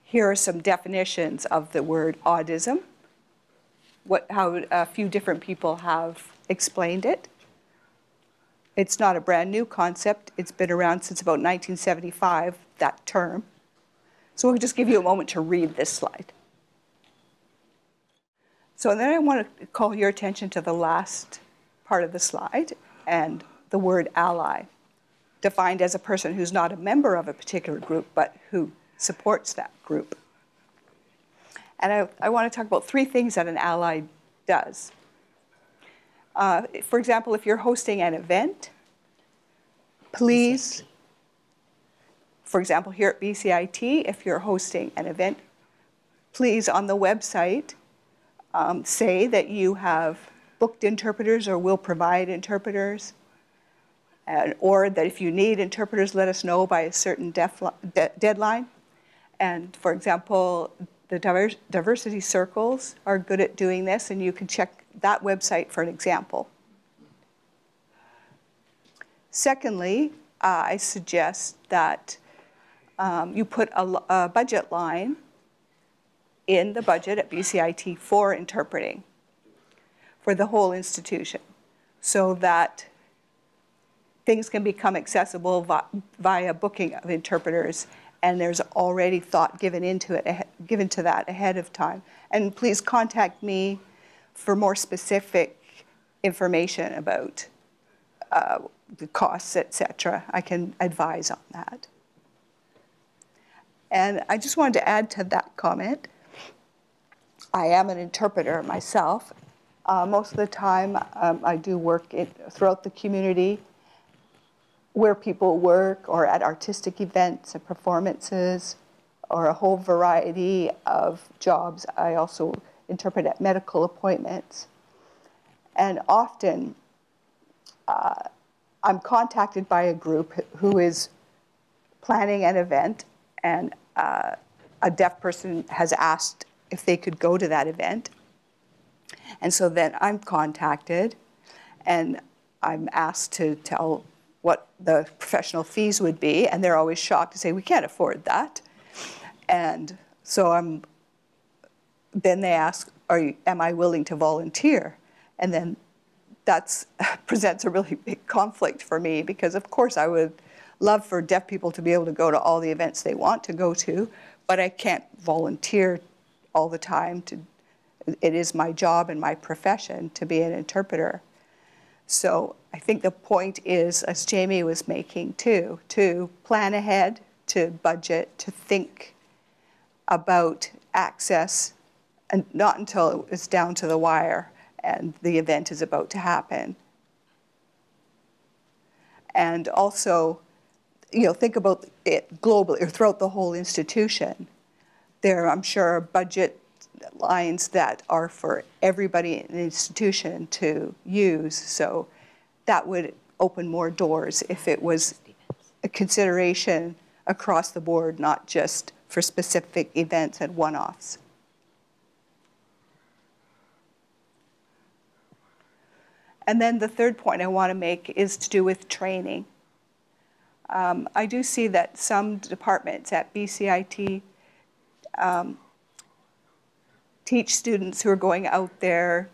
D: Here are some definitions of the word Audism, how a few different people have explained it. It's not a brand new concept. It's been around since about 1975, that term. So we'll just give you a moment to read this slide. So then I want to call your attention to the last part of the slide, and the word ally, defined as a person who's not a member of a particular group, but who supports that group. And I want to talk about three things that an ally does. For example, if you're hosting an event, please, for example, here at BCIT, if you're hosting an event, please on the website say that you have booked interpreters or will provide interpreters, or that if you need interpreters, let us know by a certain deadline. And for example, the diversity circles are good at doing this, and you can check that website for an example. Secondly, I suggest that you put a budget line in the budget at BCIT for interpreting for the whole institution, so that things can become accessible via booking of interpreters, and there's already thought given to that ahead of time. And please contact me for more specific information about the costs, etc. I can advise on that. And I just wanted to add to that comment. I am an interpreter myself. Most of the time, I do work throughout the community where people work, or at artistic events and performances, or a whole variety of jobs. I also interpret at medical appointments. And often, I'm contacted by a group who is planning an event, and a deaf person has asked if they could go to that event. And so then I'm contacted, and I'm asked to tell what the professional fees would be, and they're always shocked to say, we can't afford that. And so then they ask, am I willing to volunteer? And then that presents a really big conflict for me, because of course I would love for deaf people to be able to go to all the events they want to go to, but I can't volunteer all the time. It is my job and my profession to be an interpreter. So I think the point is, as Jamie was making too, to plan ahead, to budget, to think about access, and not until it's down to the wire and the event is about to happen. And also, think about it globally, or throughout the whole institution. There, I'm sure, are budget lines that are for everybody in the institution to use. So that would open more doors if it was a consideration across the board, not just for specific events and one-offs. And then the third point I want to make is to do with training. I do see that some departments at BCIT teach students who are going out there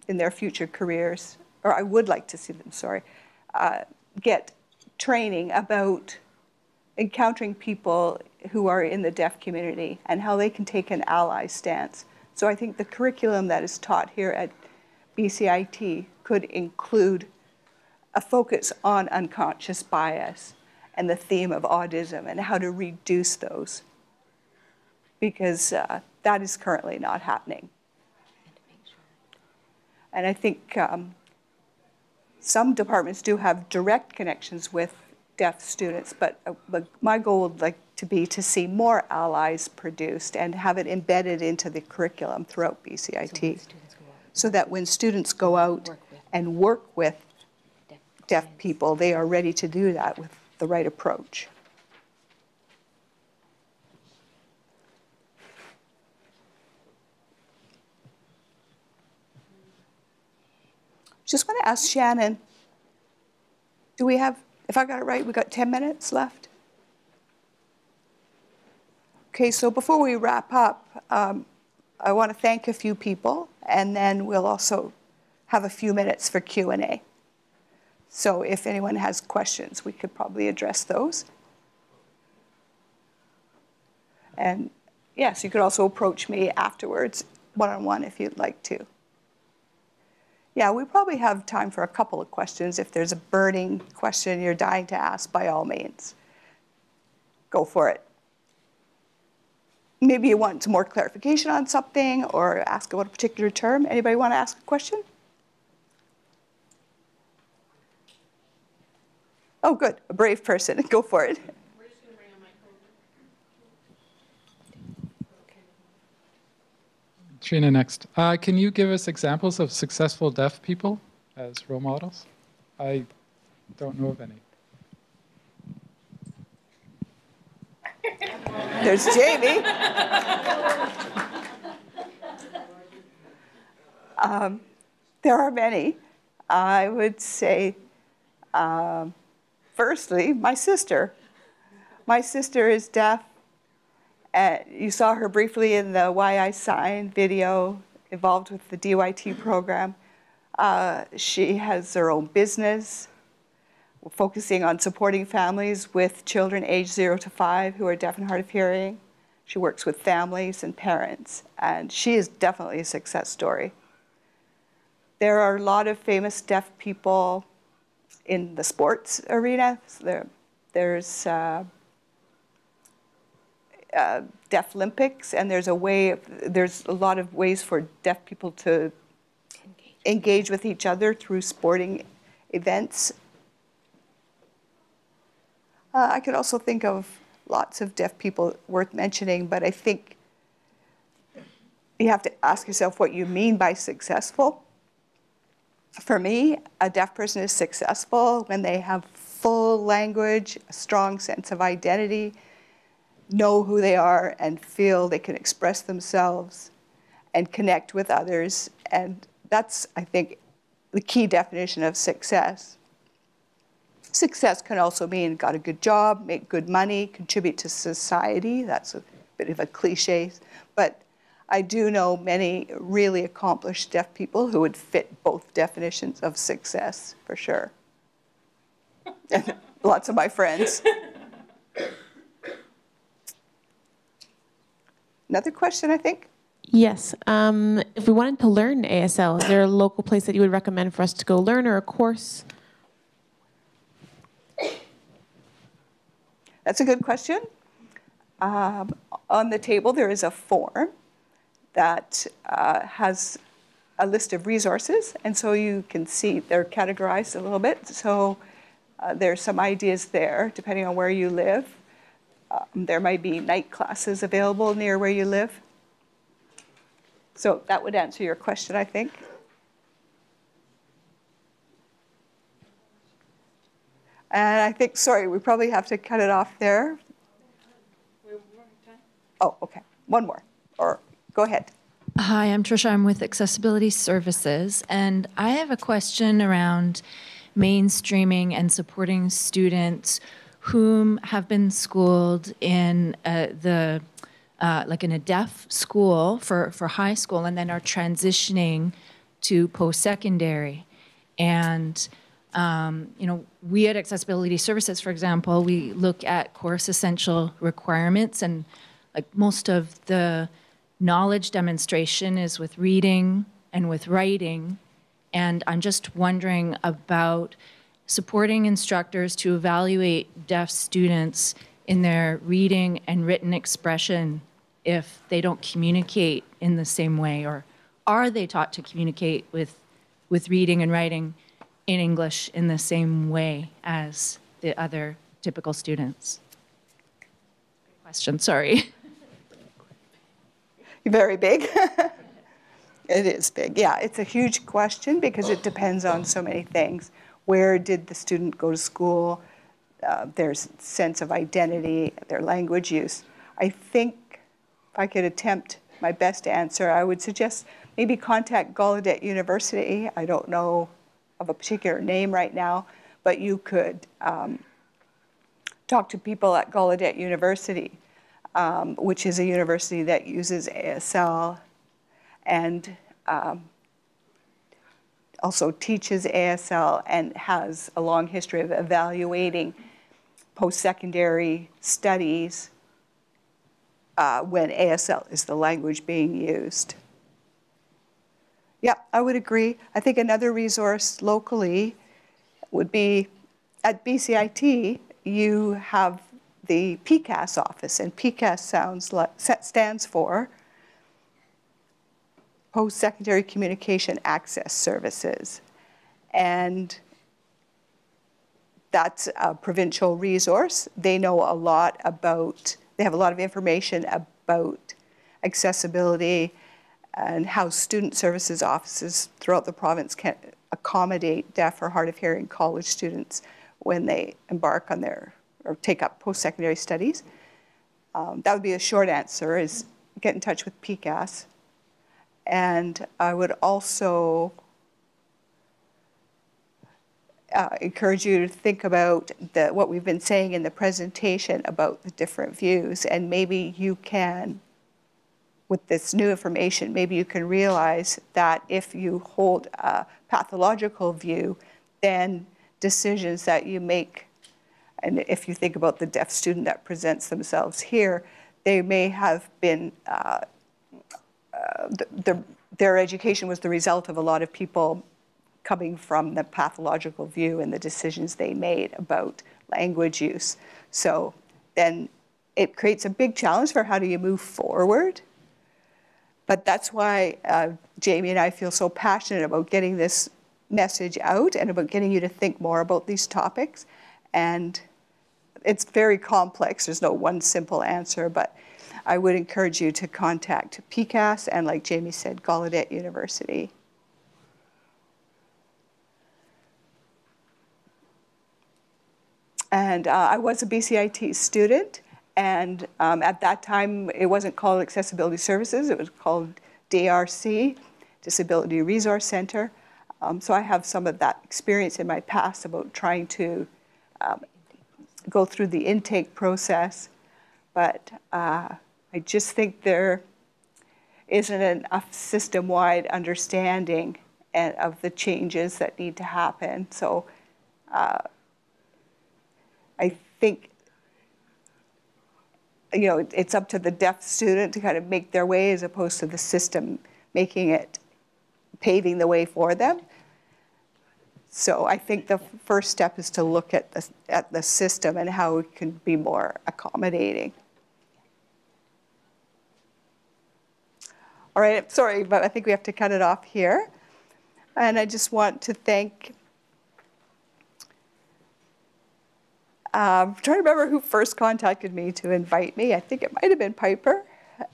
D: in their future careers, or I would like to see them, get training about encountering people who are in the deaf community and how they can take an ally stance. So I think the curriculum that is taught here at BCIT could include a focus on unconscious bias and the theme of Audism and how to reduce those, because that is currently not happening. And I think some departments do have direct connections with deaf students, but my goal would like to be to see more allies produced and have it embedded into the curriculum throughout BCIT, so that when students go out and work with deaf people, they are ready to do that with the right approach. Just want to ask Shannon, do we have, if I got it right, we got 10 minutes left? Okay, so before we wrap up, I want to thank a few people, and then we'll also have a few minutes for Q&A. So if anyone has questions, we could probably address those. And yes, you could also approach me afterwards, one-on-one, if you'd like to. Yeah, we probably have time for a couple of questions. If there's a burning question you're dying to ask, by all means, go for it. Maybe you want some more clarification on something or ask about a particular term. Anybody want to ask a question? Oh, good. A brave person. Go for it.
A: We're just going to bring a microphone.
G: Trina, next. Can you give us examples of successful deaf people as role models? I don't know of any.
D: There's Jamie. There are many. I would say, firstly, my sister. My sister is deaf. You saw her briefly in the Why I Sign video involved with the DYT program. She has her own business, focusing on supporting families with children aged 0 to 5 who are deaf and hard of hearing. She works with families and parents, and she is definitely a success story. There are a lot of famous deaf people in the sports arena. There's Deaf Olympics, and there's a lot of ways for deaf people to engage with each other through sporting events. I could also think of lots of deaf people worth mentioning, but I think you have to ask yourself what you mean by successful. For me, a deaf person is successful when they have full language, a strong sense of identity, know who they are, and feel they can express themselves and connect with others. And that's, I think, the key definition of success. Success can also mean got a good job, make good money, contribute to society. That's a bit of a cliche, but I do know many really accomplished deaf people who would fit both definitions of success, for sure. And lots of my friends. Another question, I think?
H: Yes. If we wanted to learn ASL, is there a local place that you would recommend for us to go learn, or a course?
D: That's a good question. On the table, there is a form that has a list of resources, and so you can see they're categorized a little bit. So there's some ideas there, depending on where you live. There might be night classes available near where you live. So that would answer your question, I think. And I think, sorry, we probably have to cut it off there. Oh, okay. One more. Or go ahead.
I: Hi, I'm Trisha. I'm with Accessibility Services, and I have a question around mainstreaming and supporting students whom have been schooled in like in a deaf school for high school, and then are transitioning to post-secondary. And you know, we at Accessibility Services, for example, we look at course essential requirements, and like most of the knowledge demonstration is with reading and with writing. And I'm just wondering about supporting instructors to evaluate deaf students in their reading and written expression if they don't communicate in the same way, or are they taught to communicate with reading and writing in English in the same way as the other typical students? Question, sorry.
D: Very big. It is big. Yeah, it's a huge question because it depends on so many things. Where did the student go to school? Their sense of identity, their language use. I think if I could attempt my best answer, I would suggest maybe contact Gallaudet University. I don't know of a particular name right now, but you could talk to people at Gallaudet University, which is a university that uses ASL and also teaches ASL and has a long history of evaluating post-secondary studies when ASL is the language being used. Yeah, I would agree. I think another resource locally would be at BCIT, you have the PCAS office, and PCAS stands for Post-Secondary Communication Access Services. And that's a provincial resource. They know a lot about, they have a lot of information about accessibility and how student services offices throughout the province can accommodate deaf or hard of hearing college students when they embark on their, or take up post-secondary studies. That would be a short answer, is get in touch with PCAS. And I would also encourage you to think about what we've been saying in the presentation about the different views, and maybe you can, with this new information, maybe you can realize that if you hold a pathological view, then decisions that you make, and if you think about the deaf student that presents themselves here, they may have been their education was the result of a lot of people coming from the pathological view and the decisions they made about language use. So then it creates a big challenge for how do you move forward. But that's why Jamie and I feel so passionate about getting this message out and about getting you to think more about these topics. And it's very complex. There's no one simple answer, but I would encourage you to contact PCAS and, like Jamie said, Gallaudet University. And I was a BCIT student, and at that time it wasn't called Accessibility Services, it was called DRC, Disability Resource Center. So I have some of that experience in my past about trying to go through the intake process, but I just think there isn't enough system-wide understanding of the changes that need to happen. So I think, you know, it's up to the deaf student to kind of make their way as opposed to the system making it, paving the way for them. So I think the first step is to look at the system and how it can be more accommodating. All right, sorry, but I think we have to cut it off here. And I just want to thank, I'm trying to remember who first contacted me to invite me. I think it might have been Piper,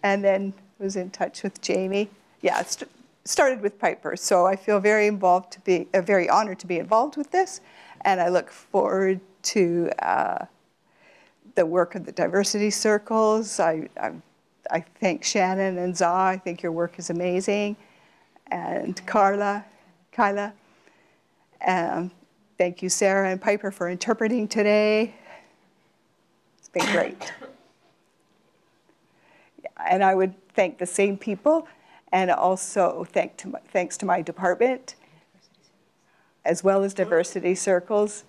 D: and then was in touch with Jamie. Yeah, it started with Piper. So I feel very involved very honored to be involved with this, and I look forward to the work of the diversity circles. I thank Shannon and Za. I think your work is amazing. And Kyla. Thank you, Sarah and Piper, for interpreting today. It's been great. And I would thank the same people, and also thanks to my department, as well as diversity circles.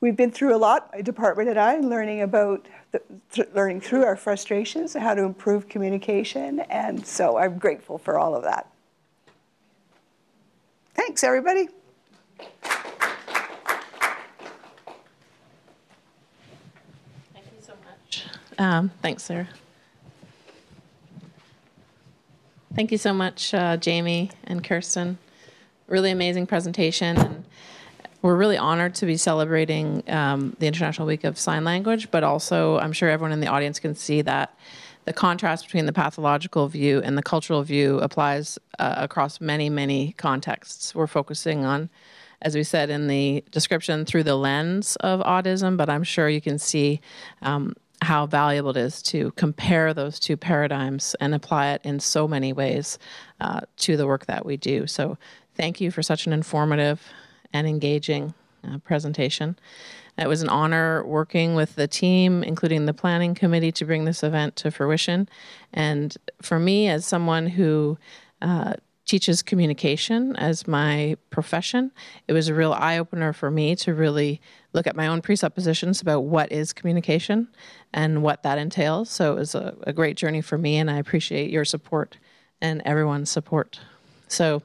D: We've been through a lot, my department and I, learning through our frustrations, how to improve communication, and so I'm grateful for all of that. Thanks, everybody.
A: Thank you so much. Thanks, Sarah. Thank you so much, Jamie and Kirsten. really amazing presentation. And we're really honored to be celebrating the International Week of Sign Language, but also I'm sure everyone in the audience can see that the contrast between the pathological view and the cultural view applies across many, many contexts. We're focusing on, as we said in the description, through the lens of autism, but I'm sure you can see how valuable it is to compare those two paradigms and apply it in so many ways to the work that we do. So thank you for such an informative and engaging presentation. It was an honor working with the team, including the planning committee, to bring this event to fruition. And for me, as someone who teaches communication as my profession, it was a real eye-opener for me to really look at my own presuppositions about what is communication and what that entails. So it was a great journey for me, and I appreciate your support and everyone's support. So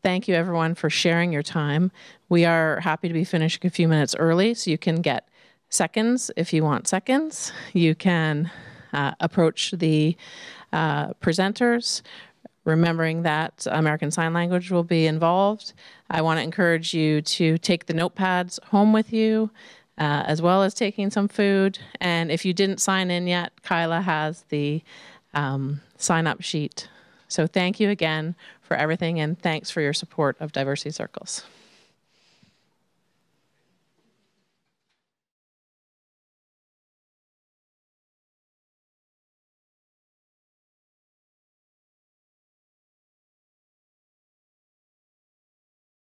A: thank you, everyone, for sharing your time. We are happy to be finishing a few minutes early, so you can get seconds if you want seconds. You can approach the presenters, remembering that American Sign Language will be involved. I want to encourage you to take the notepads home with you, as well as taking some food. And if you didn't sign in yet, Kyla has the sign-up sheet. So thank you again for everything, and thanks for your support of Diversity Circles.